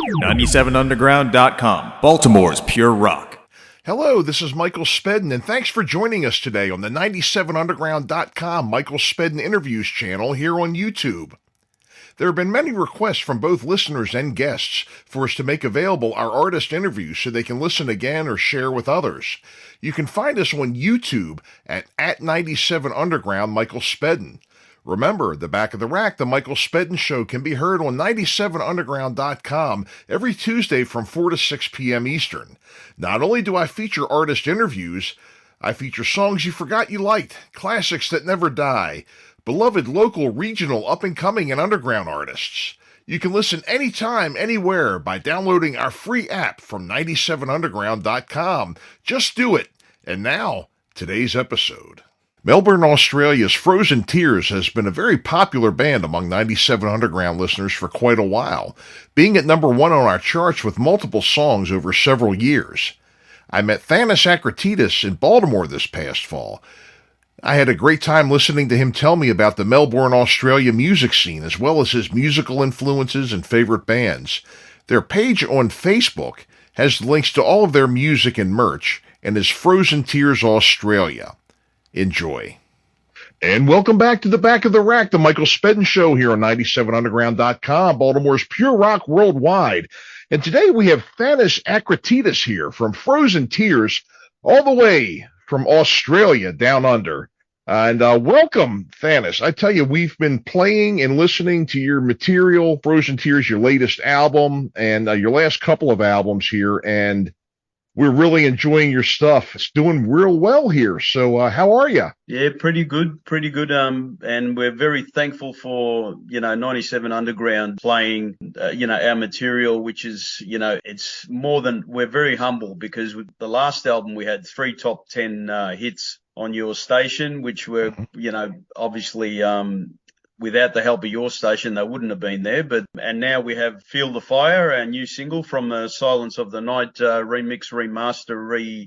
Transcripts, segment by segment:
97underground.com, Baltimore's pure rock. Hello, this is Michael Spedden, and thanks for joining us today on the 97underground.com Michael Spedden Interviews channel here on YouTube. There have been many requests from both listeners and guests for us to make available our artist interviews so they can listen again or share with others. You can find us on YouTube at 97underground Michael Spedden. Remember, the Back of the Rack, the Michael Spedden Show, can be heard on 97underground.com every Tuesday from 4 to 6 p.m. Eastern. Not only do I feature artist interviews, I feature songs you forgot you liked, classics that never die, beloved local, regional, up-and-coming, and underground artists. You can listen anytime, anywhere by downloading our free app from 97underground.com. Just do it. And now, today's episode. Melbourne, Australia's Frozen Tears has been a very popular band among 97 Underground listeners for quite a while, being at number one on our charts with multiple songs over several years. I met Thanos Akratitis in Baltimore this past fall. I had a great time listening to him tell me about the Melbourne, Australia music scene, as well as his musical influences and favorite bands. Their page on Facebook has links to all of their music and merch, and is Frozen Tears Australia. Enjoy. And welcome back to the Back of the Rack, the Michael Spedden Show here on 97underground.com, Baltimore's pure rock worldwide. And today we have Thanos Akratitis here from Frozen Tears, all the way from Australia down under. And welcome, Thanos. I tell you, we've been playing and listening to your material, Frozen Tears, your latest album, and your last couple of albums here, and we're really enjoying your stuff. It's doing real well here. So how are you? Yeah, pretty good. And we're very thankful for, 97 Underground playing, our material, which is, it's more than, we're very humble because with the last album, we had 3 top 10 hits on your station, which were, obviously, without the help of your station, they wouldn't have been there. And now we have Feel the Fire, our new single from the Silence of the Night remix, remaster,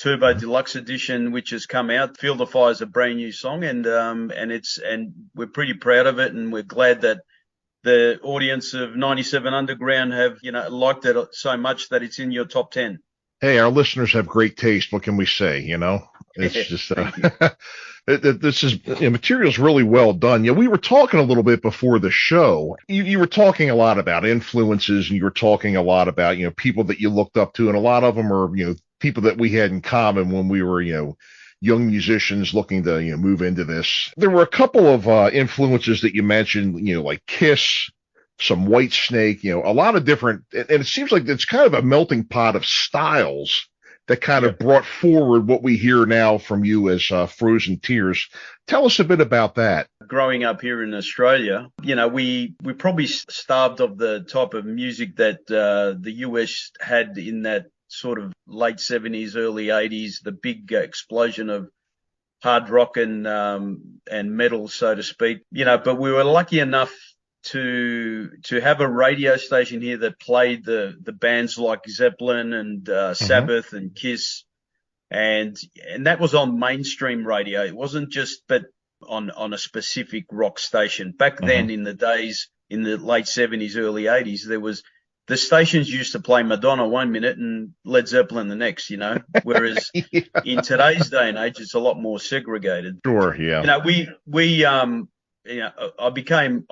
turbo deluxe edition, which has come out. Feel the Fire is a brand new song, and we're pretty proud of it, and we're glad that the audience of 97 Underground have liked it so much that it's in your top 10. Hey, our listeners have great taste. What can we say? It's just this is material's really well done. We were talking a little bit before the show. You were talking a lot about influences, and you were talking a lot about people that you looked up to, and a lot of them are people that we had in common when we were young musicians looking to move into this. There were a couple of influences that you mentioned, like Kiss, some Whitesnake, a lot of different, and it seems like it's kind of a melting pot of styles that kind of brought forward what we hear now from you as Frozen Tears. Tell us a bit about that. Growing up here in Australia, we probably starved of the type of music that the US had in that sort of late 70s, early 80s, the big explosion of hard rock and metal, so to speak. But we were lucky enough to have a radio station here that played the bands like Zeppelin and Sabbath and Kiss, and that was on mainstream radio. It wasn't just on a specific rock station. Back then, in the days in the late 70s, early 80s, there was the stations used to play Madonna 1 minute and Led Zeppelin the next, whereas in today's day and age, it's a lot more segregated. Sure, yeah. I became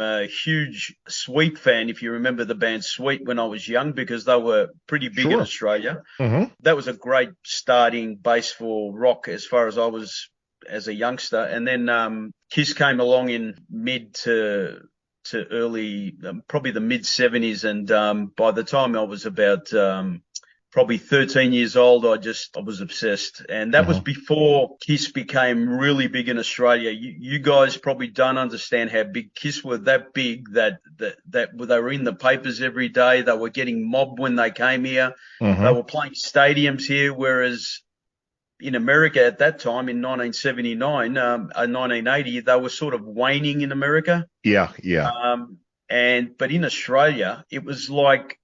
a huge Sweet fan, if you remember the band Sweet, when I was young, because they were pretty big in Australia. That was a great starting base for rock as far as I was as a youngster. And then Kiss came along in mid to early, probably the mid 70s. And by the time I was about probably 13 years old, I was obsessed. And that was before Kiss became really big in Australia. You guys probably don't understand how big Kiss were, that big that they were in the papers every day. They were getting mobbed when they came here. They were playing stadiums here, whereas in America at that time, in 1979, 1980, they were sort of waning in America. Yeah. But in Australia, it was like,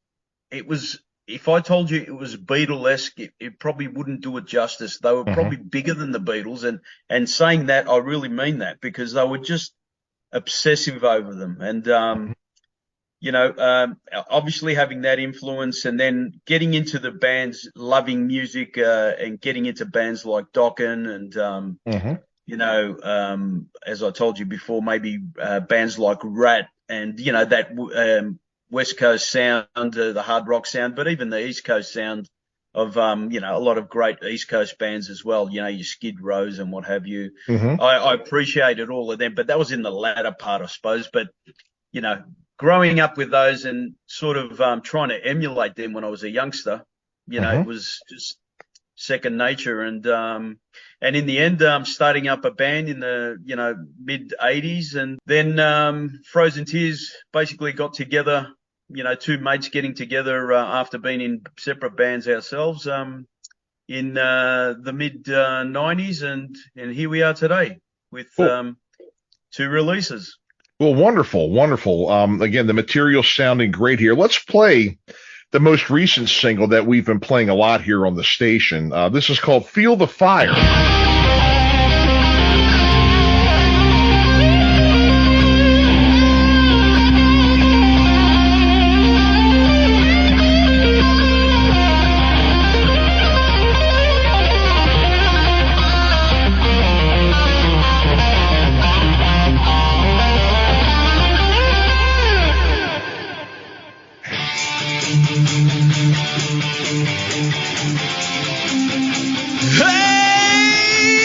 if I told you it was Beatlesque, it probably wouldn't do it justice. They were probably bigger than the Beatles. And saying that, I really mean that, because they were just obsessive over them. And obviously having that influence, and then getting into the bands, loving music, and getting into bands like Dokken and, as I told you before, maybe bands like Rat and, that West Coast sound, the hard rock sound, but even the East Coast sound of, a lot of great East Coast bands as well, your Skid Rows and what have you. I appreciated all of them, but that was in the latter part, I suppose. But, growing up with those and sort of trying to emulate them when I was a youngster, it was just second nature. And in the end, starting up a band in the, mid 80s, and then Frozen Tears basically got together, two mates getting together after being in separate bands ourselves in the mid 90s. And here we are today with two releases. Well, wonderful, wonderful. Again, the material's sounding great here. Let's play the most recent single that we've been playing a lot here on the station. This is called Feel the Fire. Hey!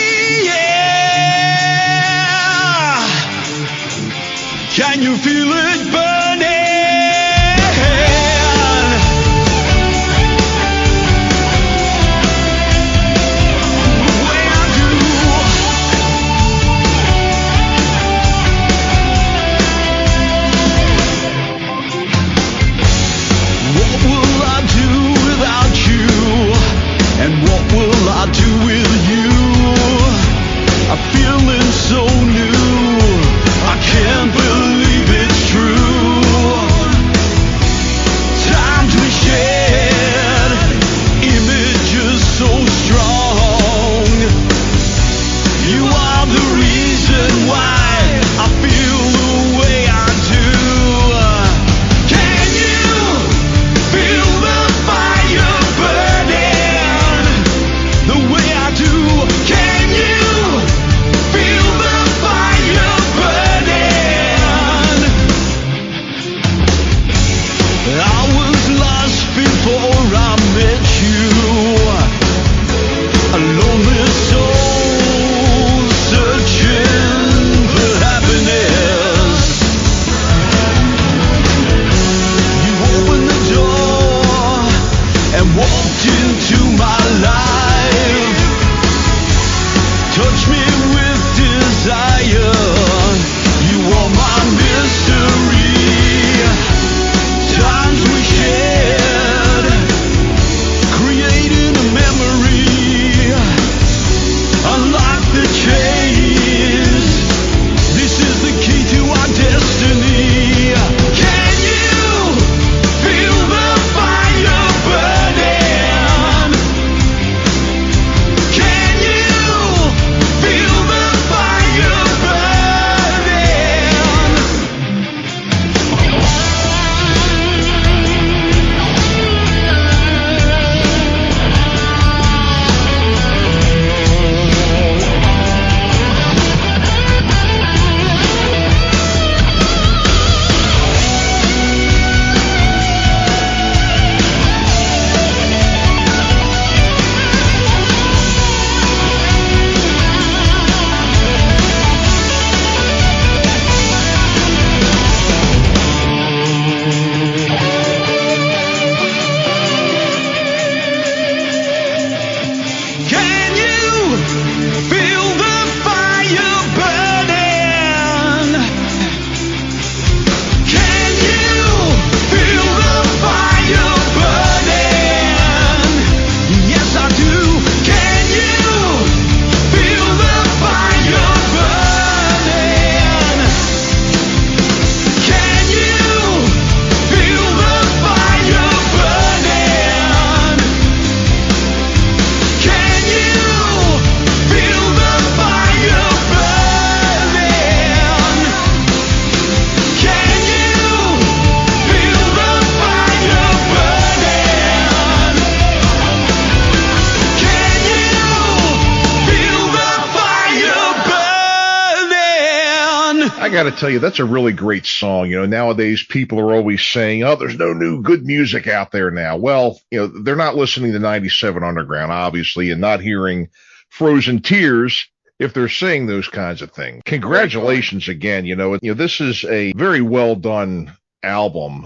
got to tell you, that's a really great song. Nowadays people are always saying, oh, there's no new good music out there now. Well, they're not listening to 97 Underground, obviously, and not hearing Frozen Tears if they're saying those kinds of things. Congratulations again. This is a very well done album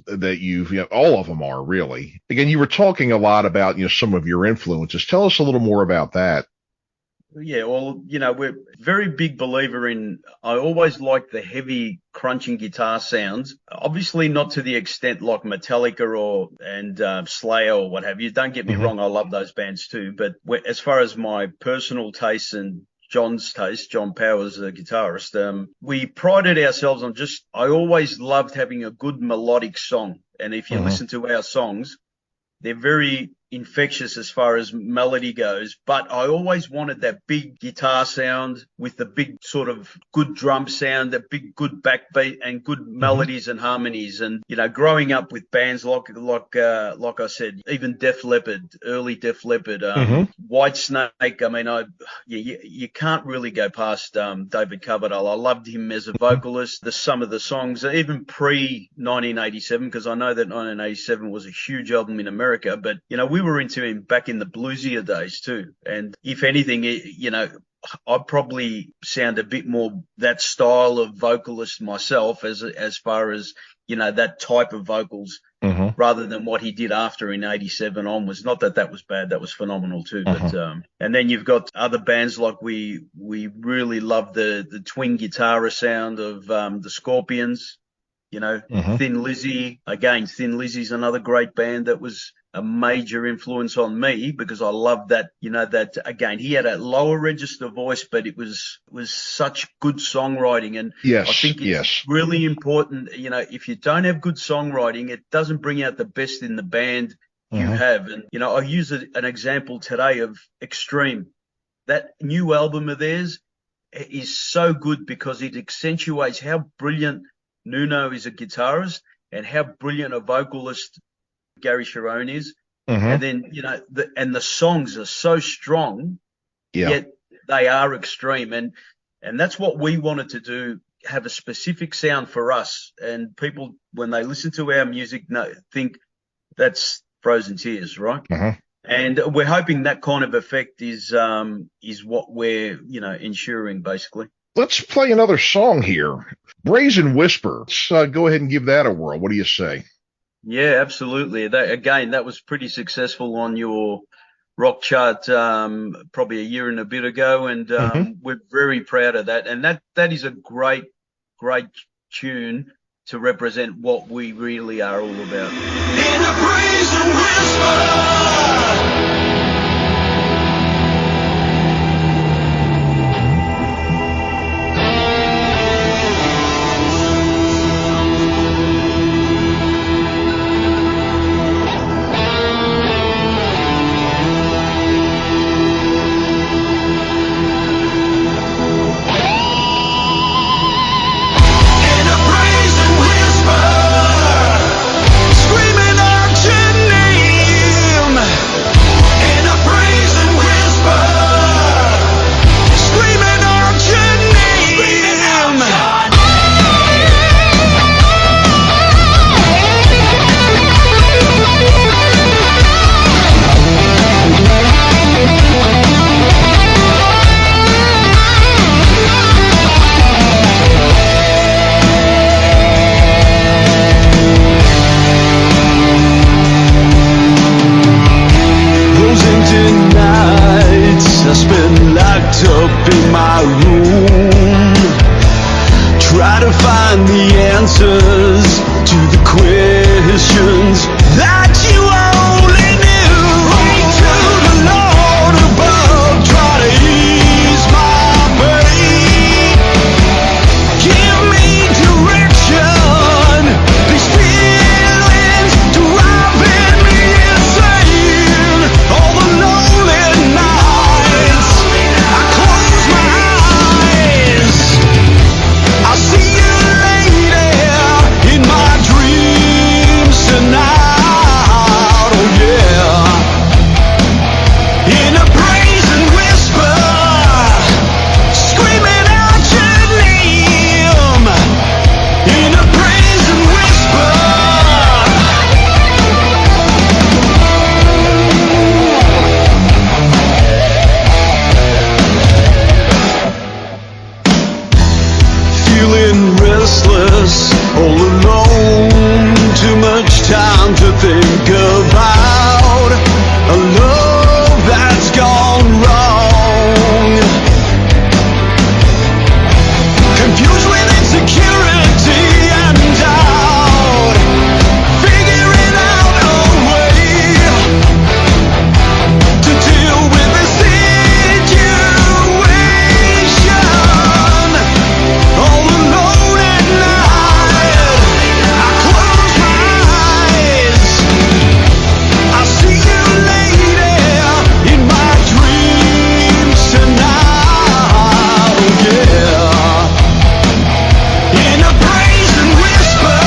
that all of them are really. Again, you were talking a lot about some of your influences. Tell us a little more about that. Yeah, well, we're very big believer in, I always like the heavy crunching guitar sounds, obviously not to the extent like Metallica and Slayer or what have you. Don't get me wrong, I love those bands too, but as far as my personal taste and John's taste, John Powers, the guitarist, we prided ourselves on I always loved having a good melodic song. And if you listen to our songs, they're very infectious as far as melody goes, but I always wanted that big guitar sound with the big sort of good drum sound, that big good backbeat and good melodies and harmonies. And growing up with bands like I said, even Def Leppard, early Def Leppard, Whitesnake. I mean, you can't really go past David Coverdale. I loved him as a vocalist. Some of the songs, even pre 1987, because I know that 1987 was a huge album in America, but we were into him back in the bluesier days too. And if anything, I probably sound a bit more that style of vocalist myself as far as, that type of vocals rather than what he did after in 87 onwards. Not that was bad. That was phenomenal too. But, and then you've got other bands like we really love the twin guitar sound of, the Scorpions, Thin Lizzy. Again, Thin Lizzy's another great band that was a major influence on me because I love that, that again, he had a lower register voice, but it was such good songwriting. And I think it's really important, if you don't have good songwriting, it doesn't bring out the best in the band you have. And, I use an example today of Extreme. That new album of theirs is so good because it accentuates how brilliant Nuno is a guitarist and how brilliant a vocalist Gary Sharon is. And then, and the songs are so strong, yet they are extreme. And that's what we wanted to do, have a specific sound for us. And people, when they listen to our music, think that's Frozen Tears, right? And we're hoping that kind of effect is what we're, ensuring basically. Let's play another song here. Brazen Whisper. Let's go ahead and give that a whirl. What do you say? Yeah, absolutely. That was pretty successful on your rock chart probably a year and a bit ago, and we're very proud of that. And that is a great tune to represent what we really are all about. In a brazen whisper. Tonight to think about a love that's gone wrong. Confused with insecurity and doubt, figuring out a way to deal with the situation. All alone at night, I close my eyes, I see you lady in my dreams tonight, yeah. In a brazen whisper,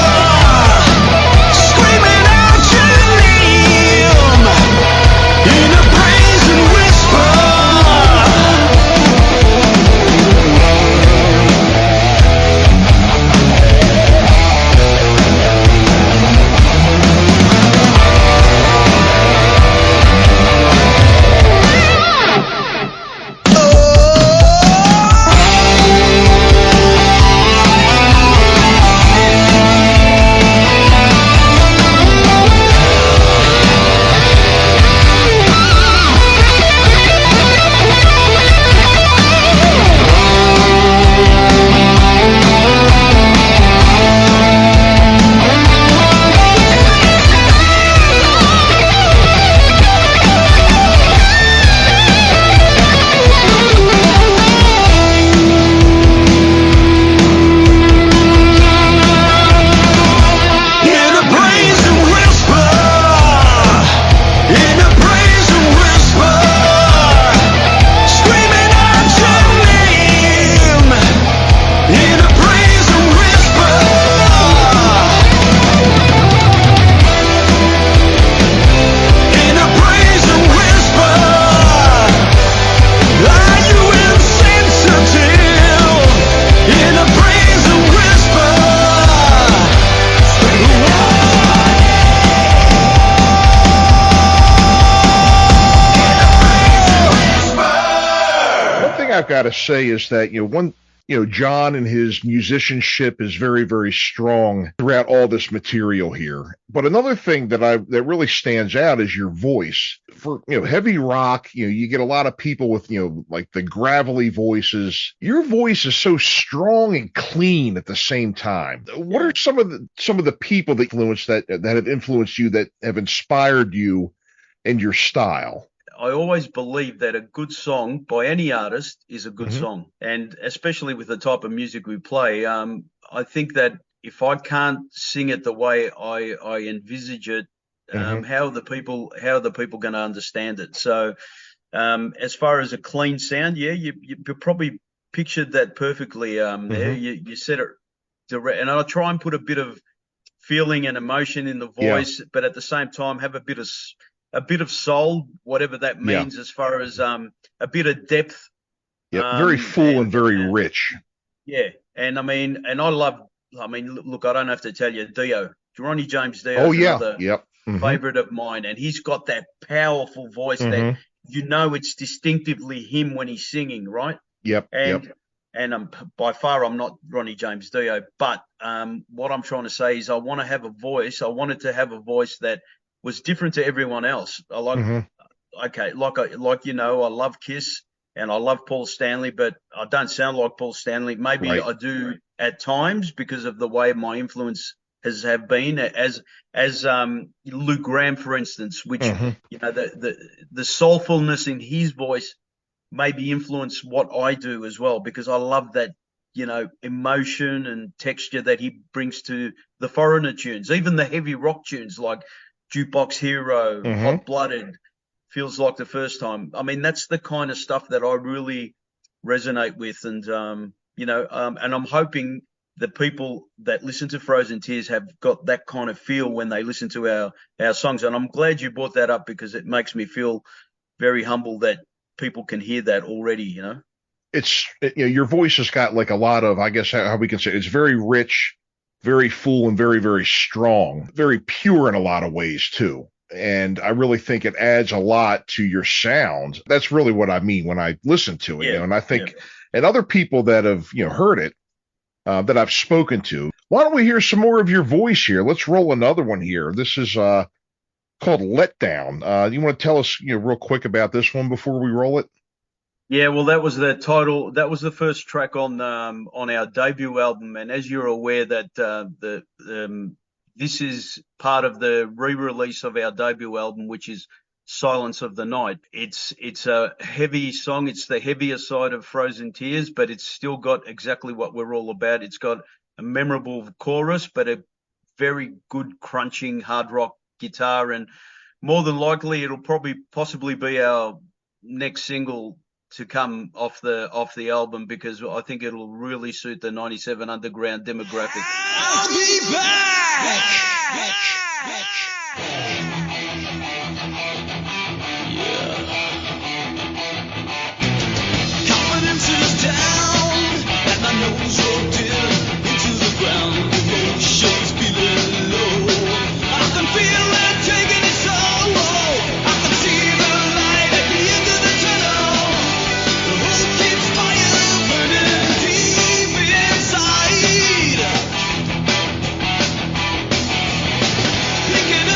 screaming out your name. In a brazen whisper. In a brazen whisper, in a brazen whisper, screaming out your name. In a brazen whisper, in a brazen whisper, are you insensitive? In a brazen whisper. One thing I've got to say is that, John and his musicianship is very, very strong throughout all this material here. But another thing that really stands out is your voice. For, heavy rock, you get a lot of people with, like the gravelly voices. Your voice is so strong and clean at the same time. What are some of the people that have influenced you, that have inspired you in your style? I always believe that a good song by any artist is a good Mhm. song. And especially with the type of music we play, I think that if I can't sing it the way I envisage it, Mhm. how are the people going to understand it? So as far as a clean sound, yeah, you probably pictured that perfectly there. You said it direct, and I try and put a bit of feeling and emotion in the Yeah. voice, but at the same time have a bit of soul, whatever that Yeah. means, as far as a bit of depth. Yep. Very full and very rich. Yeah, and I mean, and look, I don't have to tell you, Ronnie James Dio Oh is yeah. another Yep. Mhm. favorite of mine, and he's got that powerful voice that it's distinctively him when he's singing, right? Yep. Yep. And by far I'm not Ronnie James Dio, but what I'm trying to say is I wanted to have a voice that was different to everyone else. I like, Mhm. okay, I love Kiss and I love Paul Stanley, but I don't sound like Paul Stanley. Maybe Right. I do at times because of the way my influence have been, as Lou Graham, for instance, which Mhm. the soulfulness in his voice maybe influence what I do as well, because I love that, emotion and texture that he brings to the foreigner tunes, even the heavy rock tunes like Jukebox Hero, Mhm. Hot Blooded, Feels Like the First Time. I mean, that's the kind of stuff that I really resonate with. And, and I'm hoping the people that listen to Frozen Tears have got that kind of feel when they listen to our songs. And I'm glad you brought that up, because it makes me feel very humble that people can hear that already, It's your voice has got like a lot of, I guess how we can say it's very rich, very full, and very, very strong, very pure in a lot of ways too. And I really think it adds a lot to your sound. That's really what I mean when I listen to it. Yeah, And I think, and other people that have heard it, that I've spoken to. Why don't we hear some more of your voice here? Let's roll another one here. This is called Letdown. You want to tell us, real quick about this one before we roll it? Yeah, well, that was the title. That was the first track on our debut album, and as you're aware, that this is part of the re-release of our debut album, which is Silence of the Night. It's a heavy song. It's the heavier side of Frozen Tears, but it's still got exactly what we're all about. It's got a memorable chorus, but a very good crunching hard rock guitar, and more than likely, it'll possibly be our next single to come off the album, because I think it'll really suit the 97 Underground demographic. I'll be back. Confidence is down, and my nose roped in into the ground. Emotions feeling low. I can feel it taking its toll. I can see the light at the end of the tunnel. The hope keeps fire burning deep inside. Thinking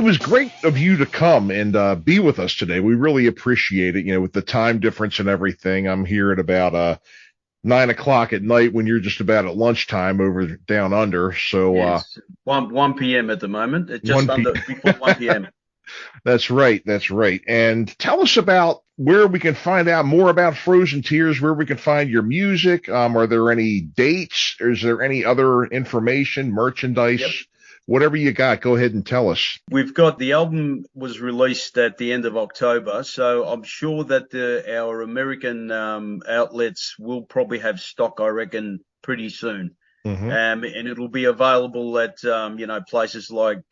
it was great of you to come and be with us today. We really appreciate it. With the time difference and everything, I'm here at about 9 o'clock at night when you're just about at lunchtime over down under. So yes. 1 p.m. at the moment. It's just before 1 p.m. That's right. And tell us about where we can find out more about Frozen Tears, where we can find your music. Are there any dates? Or is there any other information, merchandise? Yep. Whatever you got, go ahead and tell us. We've got the album was released at the end of October, so I'm sure that our American outlets will probably have stock, I reckon, pretty soon. Mm-hmm. And it'll be available at places like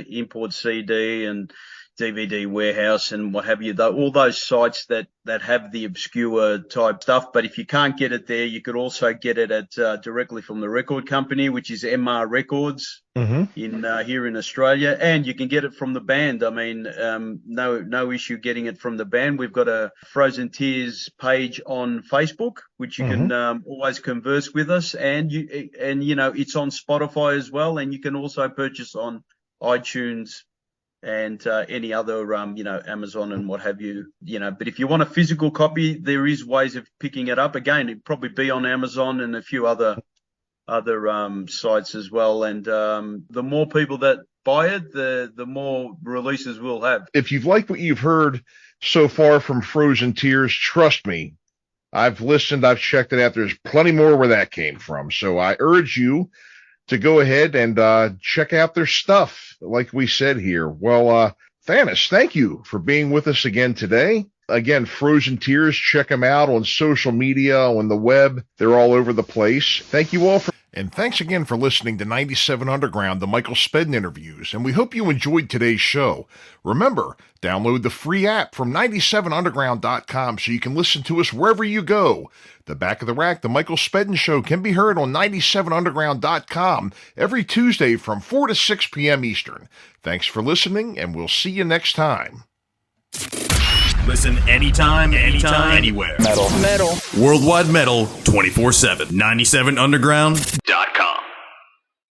Import CD and DVD Warehouse and what have you, all those sites that have the obscure type stuff. But if you can't get it there, you could also get it at directly from the record company, which is MR Records in here in Australia, and you can get it from the band. I mean, no issue getting it from the band. We've got a Frozen Tears page on Facebook, which you can always converse with us, and it's on Spotify as well, and you can also purchase on iTunes and any other, Amazon and what have you, But if you want a physical copy, there is ways of picking it up. Again, it'd probably be on Amazon and a few other sites as well. And the more people that buy it, the more releases we'll have. If you've liked what you've heard so far from Frozen Tears, trust me, I've listened, I've checked it out. There's plenty more where that came from. So I urge you to go ahead and check out their stuff, like we said here. Well, Thanos, thank you for being with us again today. Again, Frozen Tears, check them out on social media, on the web. They're all over the place. Thank you all for... And thanks again for listening to 97 Underground, the Michael Spedden Interviews, and we hope you enjoyed today's show. Remember, download the free app from 97underground.com so you can listen to us wherever you go. The Back of the Rack, the Michael Spedden Show, can be heard on 97underground.com every Tuesday from 4 to 6 p.m. Eastern. Thanks for listening, and we'll see you next time. Listen anytime, anywhere. Metal. Worldwide metal, 24/7. 97underground.com.